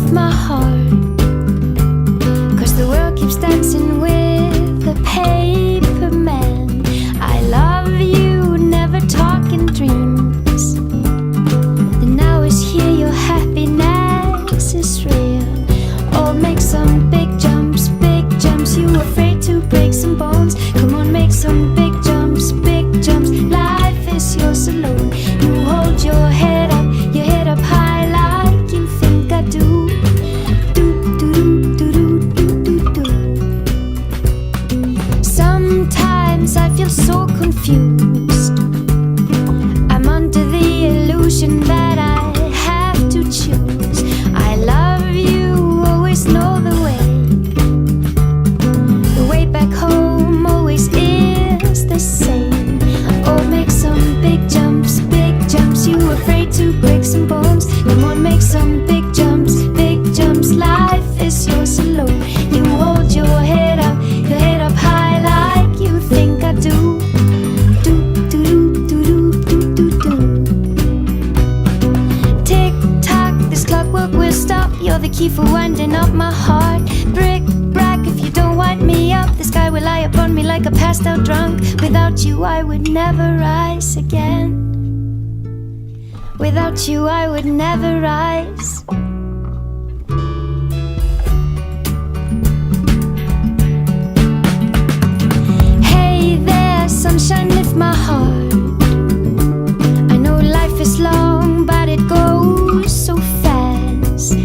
of my heart, 'cause the world keeps dancing with the paper man. I love you, never talking dreams. The now is here, your happiness is real. Oh, make some big jumps, you afraid to break some bones. Come on, make some big jumps, life is yours alone. You hold your head up high like you think I do. Sometimes I feel so confused. I'm under the illusion that I have to choose. I love you, always know the way. The way back home always is the same. Oh, make some big jumps, you afraid to break some bones. Come on, make some big jumps, life is yours alone. You hold your head up high like you think I do. Tick tock, this clockwork will stop. You're the key for winding up my heart. Brick brack, if you don't wind me up, the sky will lie upon me like a passed out drunk. Without you I would never rise again. Without you I would never rise. Hey there, sunshine, lift my heart. I know life is long, but it goes so fast.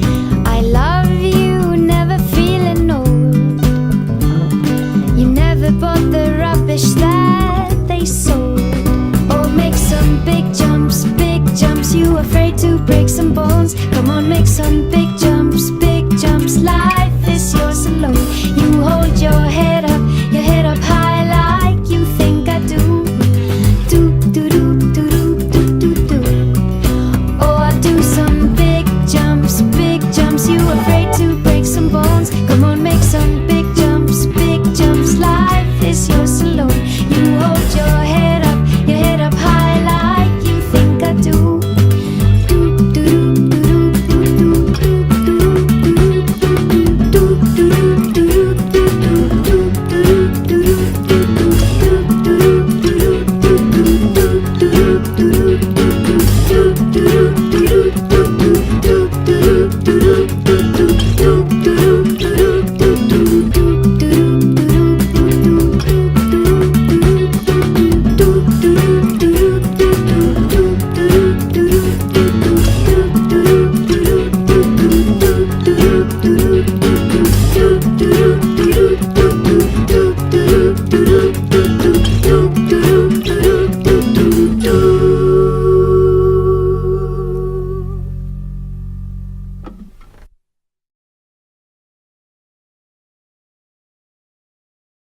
I love you, never feeling old. You never bought the rubbish that they sold. Oh, make some big jumps, you afraid to break some bones. Come on, make some big